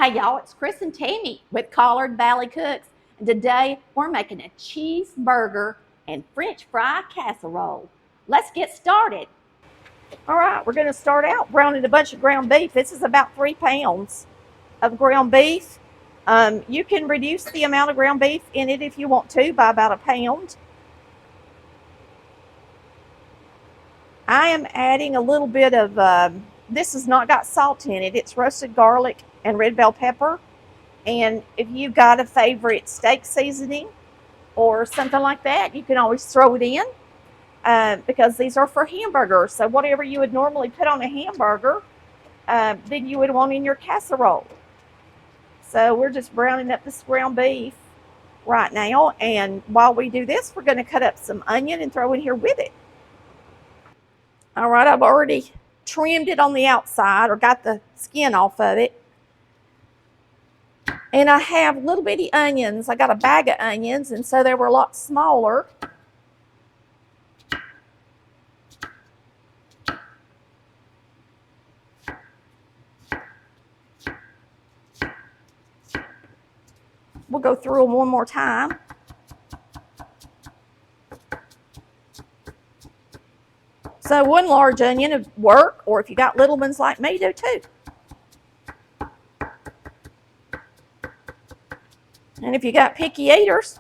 Hey y'all, it's Chris and Tammy with Collard Valley Cooks, and today we're making a cheeseburger and French fry casserole. Let's get started. All right, we're going to start out browning a bunch of ground beef. This is about 3 pounds of ground beef. You can reduce the amount of ground beef in it if you want to by about 1 pound. I am adding a little bit of, this has not got salt in it. It's roasted garlic and red bell pepper. And if you've got a favorite steak seasoning or something like that, you can always throw it in because these are for hamburgers. So whatever you would normally put on a hamburger, then you would want in your casserole. So we're just browning up this ground beef right now. And while we do this, we're going to cut up some onion and throw in here with it. All right, I've already trimmed it on the outside or got the skin off of it. And I have little bitty onions. I got a bag of onions, and so they were a lot smaller. We'll go through them one more time. So 1 large onion would work, or if you got little ones like me, do too. And if you got picky eaters,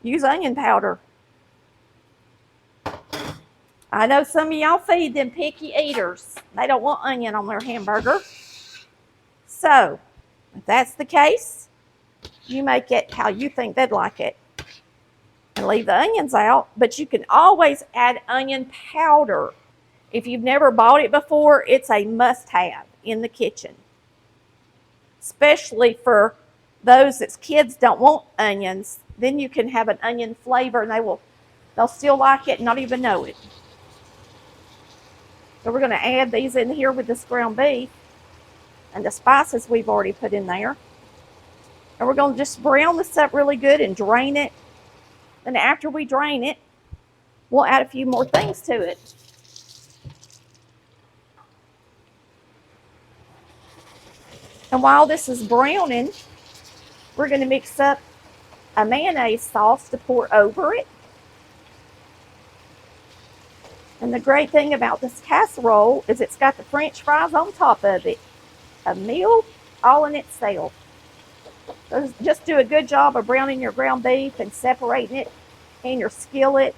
use onion powder. I know some of y'all feed them picky eaters. They don't want onion on their hamburger. So, if that's the case, you make it how you think they'd like it. And leave the onions out, but you can always add onion powder. If you've never bought it before, it's a must-have in the kitchen. Especially for those that kids don't want onions, then you can have an onion flavor and they'll still like it and not even know it. So we're going to add these in here with this ground beef and the spices we've already put in there. And we're going to just brown this up really good and drain it. Then after we drain it, we'll add a few more things to it. And while this is browning, we're going to mix up a mayonnaise sauce to pour over it. And the great thing about this casserole is it's got the French fries on top of it. A meal all in itself. So just do a good job of browning your ground beef and separating it in your skillet.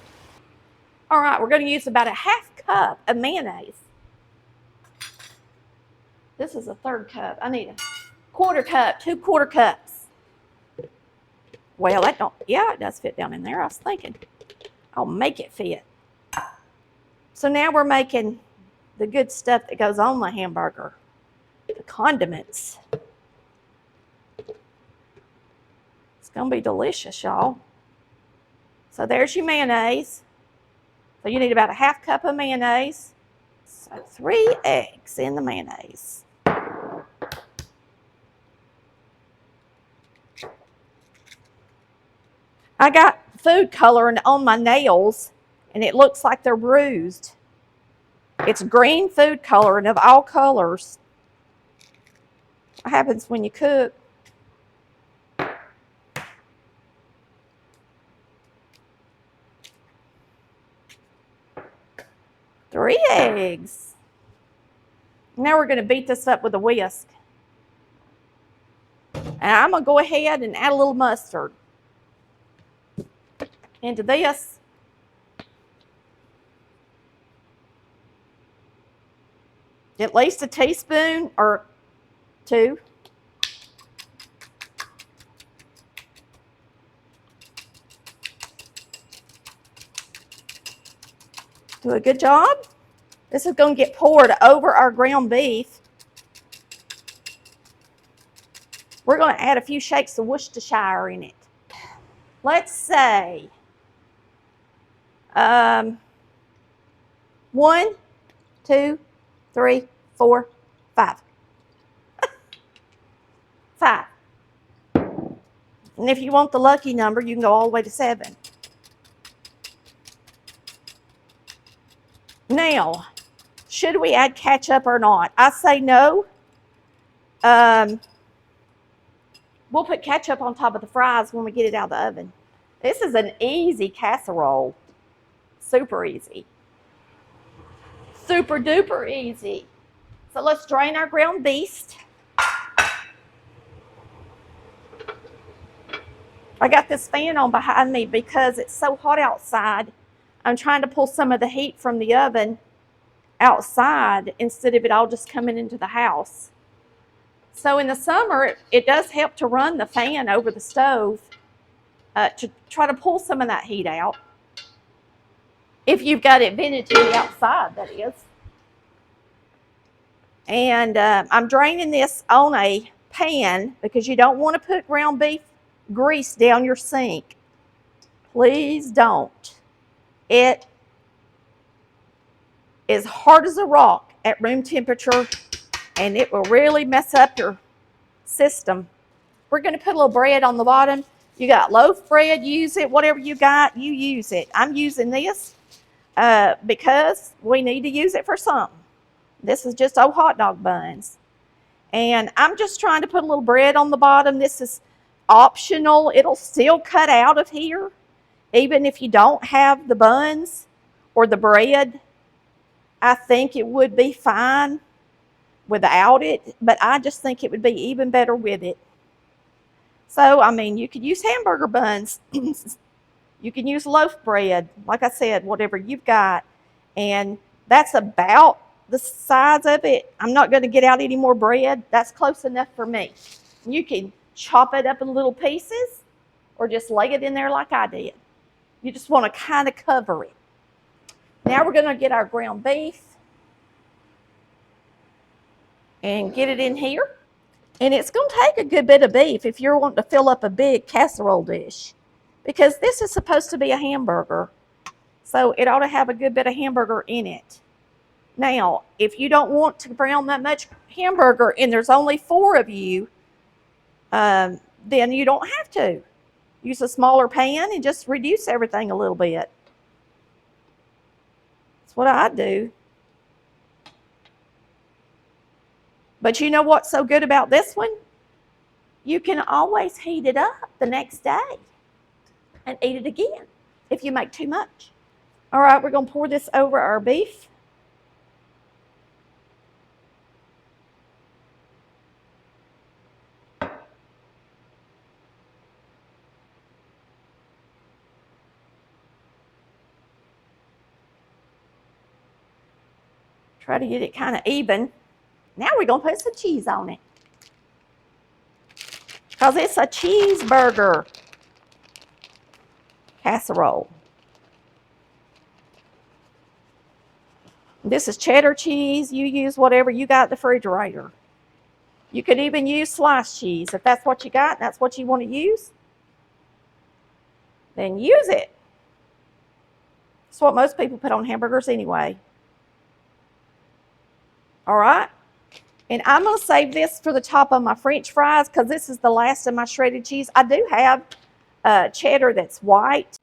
All right, we're going to use about a 1/2 cup of mayonnaise. This is a 1/3 cup. I need a 1/4 cup, 2 1/4 cups. Well, that don't, yeah, it does fit down in there. I was thinking I'll make it fit. So now we're making the good stuff that goes on the hamburger, the condiments. It's going to be delicious, y'all. So there's your mayonnaise. So you need about a 1/2 cup of mayonnaise. So 3 eggs in the mayonnaise. I got food coloring on my nails and it looks like they're bruised. It's green food coloring of all colors. What happens when you cook? Three eggs. Now we're going to beat this up with a whisk. And I'm going to go ahead and add a little mustard into this. At least a teaspoon or 2. Do a good job. This is going to get poured over our ground beef. We're going to add a few shakes of Worcestershire in it. Let's say 1, 2, 3, 4, 5. 5. And if you want the lucky number, you can go all the way to 7. Now, should we add ketchup or not? I say no. We'll put ketchup on top of the fries when we get it out of the oven. This is an easy casserole. Super easy. Super duper easy. So let's drain our ground beef. I got this fan on behind me because it's so hot outside. I'm trying to pull some of the heat from the oven outside instead of it all just coming into the house. So in the summer, it does help to run the fan over the stove to try to pull some of that heat out. If you've got it vented to the outside, that is. And I'm draining this on a pan because you don't want to put ground beef grease down your sink. Please don't. It is hard as a rock at room temperature, and it will really mess up your system. We're going to put a little bread on the bottom. You got loaf bread, use it. Whatever you got, you use it. I'm using this because we need to use it for something. This is just old hot dog buns. And I'm just trying to put a little bread on the bottom. This is optional. It'll still cut out of here, even if you don't have the buns or the bread. I think it would be fine without it, but I just think it would be even better with it. So, I mean, you could use hamburger buns. You can use loaf bread, like I said, whatever you've got. And that's about the size of it. I'm not going to get out any more bread. That's close enough for me. You can chop it up in little pieces or just lay it in there like I did. You just want to kind of cover it. Now we're going to get our ground beef and get it in here. And it's going to take a good bit of beef if you're wanting to fill up a big casserole dish, because this is supposed to be a hamburger. So it ought to have a good bit of hamburger in it. Now, if you don't want to brown that much hamburger and there's only 4 of you, then you don't have to. Use a smaller pan and just reduce everything a little bit. That's what I do. But you know what's so good about this one? You can always heat it up the next day and eat it again if you make too much. All right, we're going to pour this over our beef. Try to get it kind of even. Now we're going to put some cheese on it, because it's a cheeseburger casserole. This is cheddar cheese. You use whatever you got in the refrigerator. You could even use sliced cheese. If that's what you got, that's what you want to use, then use it. It's what most people put on hamburgers anyway. All right. And I'm going to save this for the top of my French fries because this is the last of my shredded cheese. I do have cheddar that's white.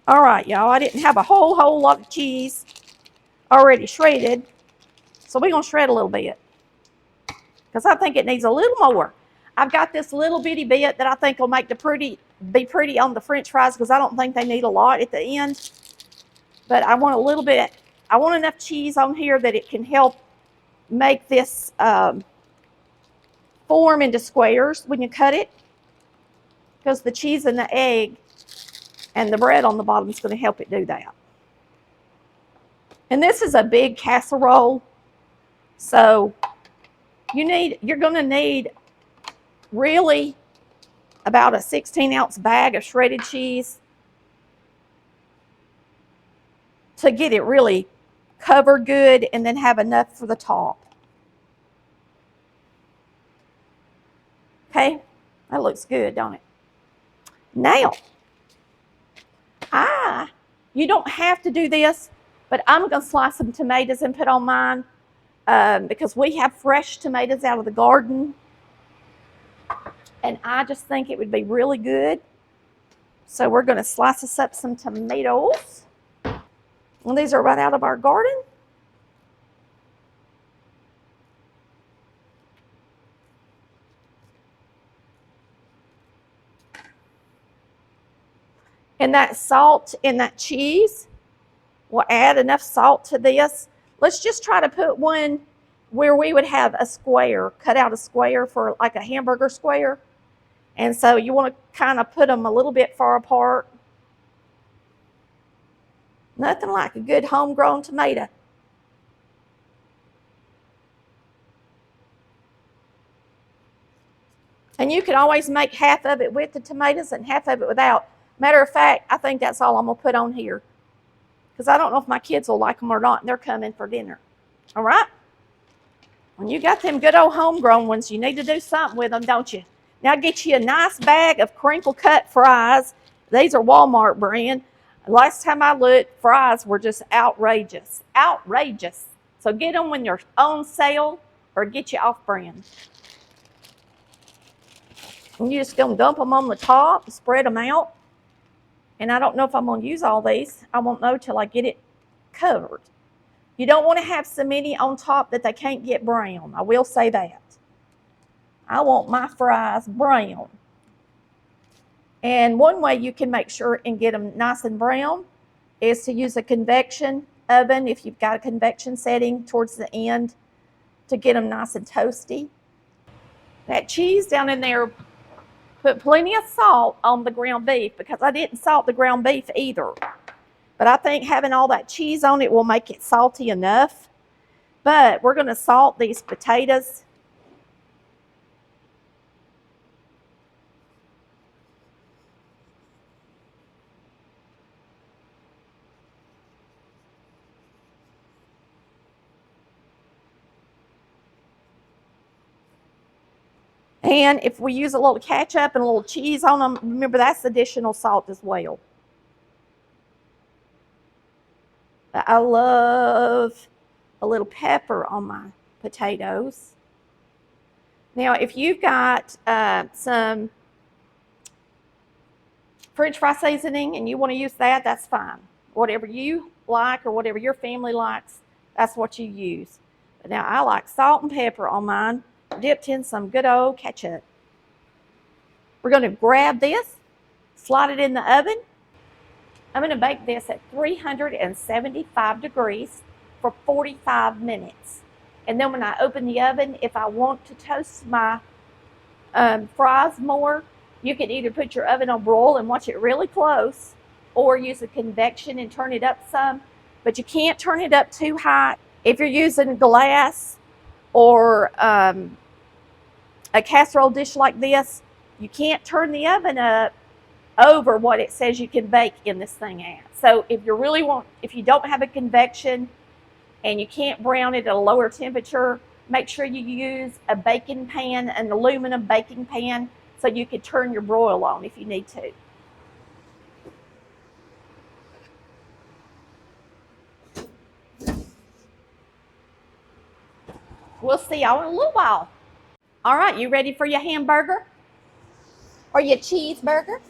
All right, y'all. I didn't have a whole lot of cheese already shredded. So we're going to shred a little bit because I think it needs a little more. I've got this little bitty bit that I think will make be pretty on the French fries because I don't think they need a lot at the end. But I want a little bit. I want enough cheese on here that it can help make this form into squares when you cut it, because the cheese and the egg and the bread on the bottom is going to help it do that. And this is a big casserole, so you're going to need really about a 16-ounce bag of shredded cheese to get it really covered good and then have enough for the top. Okay, that looks good, don't it? Now, you don't have to do this, but I'm going to slice some tomatoes and put on mine because we have fresh tomatoes out of the garden. And I just think it would be really good. So we're going to slice us up some tomatoes. And these are right out of our garden. And that salt and that cheese will add enough salt to this. Let's just try to put one where we would have a square, cut out a square for like a hamburger square. And so you want to kind of put them a little bit far apart. Nothing like a good homegrown tomato. And you can always make half of it with the tomatoes and half of it without. Matter of fact, I think that's all I'm going to put on here, because I don't know if my kids will like them or not, and they're coming for dinner. All right? When you got them good old homegrown ones, you need to do something with them, don't you? Now get you a nice bag of crinkle cut fries. These are Walmart brand. Last time I looked, fries were just outrageous. Outrageous. So get them when they're on sale or get you off brand. And you're just going to dump them on the top, spread them out. And I don't know if I'm going to use all these. I won't know till I get it covered. You don't want to have so many on top that they can't get brown. I will say that. I want my fries brown. And one way you can make sure and get them nice and brown is to use a convection oven if you've got a convection setting towards the end to get them nice and toasty. That cheese down in there, put plenty of salt on the ground beef, because I didn't salt the ground beef either. But I think having all that cheese on it will make it salty enough. But we're going to salt these potatoes. And if we use a little ketchup and a little cheese on them, remember that's additional salt as well. I love a little pepper on my potatoes. Now, if you've got some French fry seasoning and you want to use that, that's fine. Whatever you like or whatever your family likes, that's what you use. But now I like salt and pepper on mine, dipped in some good old ketchup. We're going to grab this, slide it in the oven. I'm going to bake this at 375 degrees for 45 minutes. And then when I open the oven, if I want to toast my fries more, you can either put your oven on broil and watch it really close, or use a convection and turn it up some. But you can't turn it up too high. If you're using glass or a casserole dish like this, you can't turn the oven up over what it says you can bake in this thing at. So if you don't have a convection and you can't brown it at a lower temperature, make sure you use a baking pan, an aluminum baking pan, so you can turn your broil on if you need to. We'll see y'all in a little while. All right, you ready for your hamburger or your cheeseburger?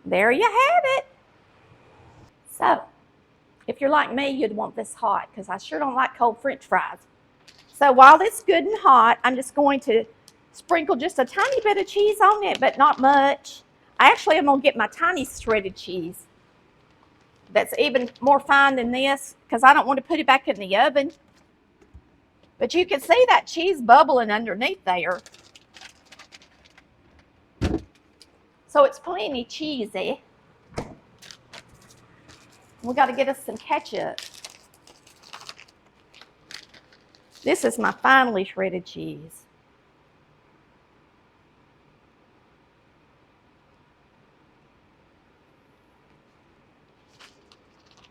There you have it. So, if you're like me, you'd want this hot, because I sure don't like cold French fries. So while it's good and hot, I'm just going to sprinkle just a tiny bit of cheese on it, but not much. I actually am going to get my tiny shredded cheese that's even more fine than this, because I don't want to put it back in the oven. But you can see that cheese bubbling underneath there. So it's plenty cheesy. We got to get us some ketchup. This is my finely shredded cheese.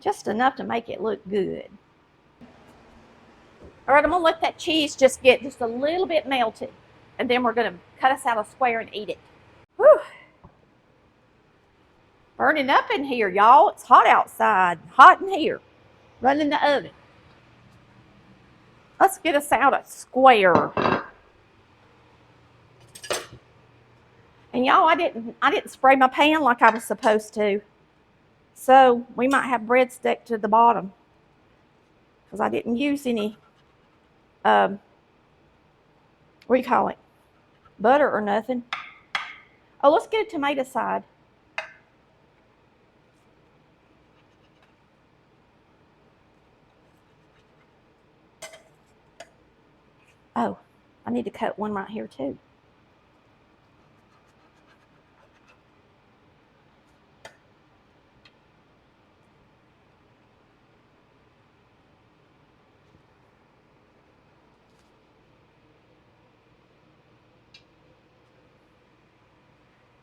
Just enough to make it look good. All right, I'm going to let that cheese just get just a little bit melted, and then we're going to cut us out a square and eat it. Whew. Burning up in here, y'all. It's hot outside, hot in here. Running the oven. Let's get us out a square. And y'all, I didn't spray my pan like I was supposed to. So we might have bread stick to the bottom, because I didn't use any, what do you call it, butter or nothing. Oh, let's get a tomato side. Oh, I need to cut one right here too.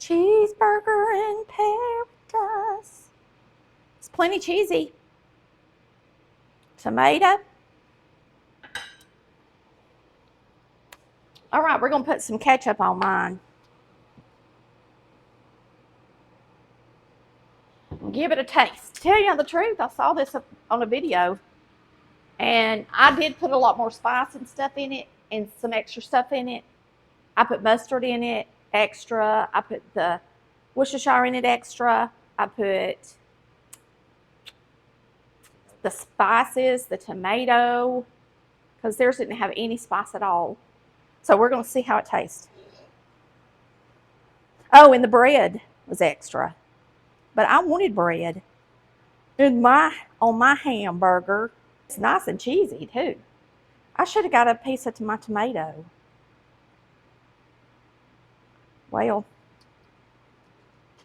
Cheeseburger in paradise. It's plenty cheesy. Tomato. All right, we're gonna put some ketchup on mine. Give it a taste. To tell you the truth, I saw this on a video, and I did put a lot more spice and stuff in it, and some extra stuff in it. I put mustard in it extra. I put the Worcestershire in it extra. I put the spices, the tomato, because theirs didn't have any spice at all. So we're going to see how it tastes. Oh, and the bread was extra, but I wanted bread on my hamburger. It's nice and cheesy too. I should have got a piece of my tomato. Well,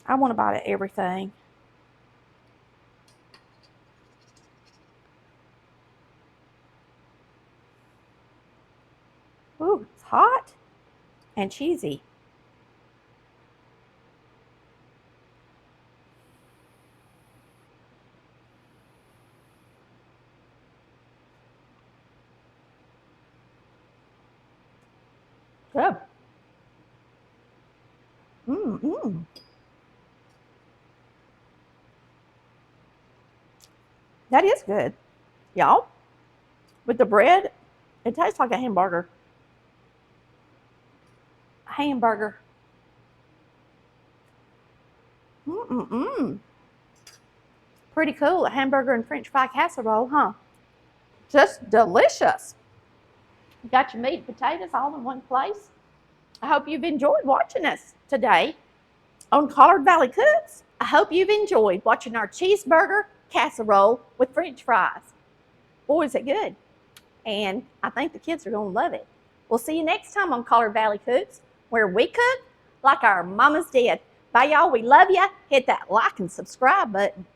I want to bite everything. Ooh, it's hot and cheesy. Good. That is good, y'all. With the bread, it tastes like a hamburger. Hamburger. Pretty cool. A hamburger and French fry casserole, huh? Just delicious. You got your meat and potatoes all in one place. I hope you've enjoyed watching us today on Collard Valley Cooks. I hope you've enjoyed watching our cheeseburger casserole with French fries. Boy, is it good. And I think the kids are going to love it. We'll see you next time on Collard Valley Cooks, where we cook like our mamas did. Bye, y'all. We love you. Hit that like and subscribe button.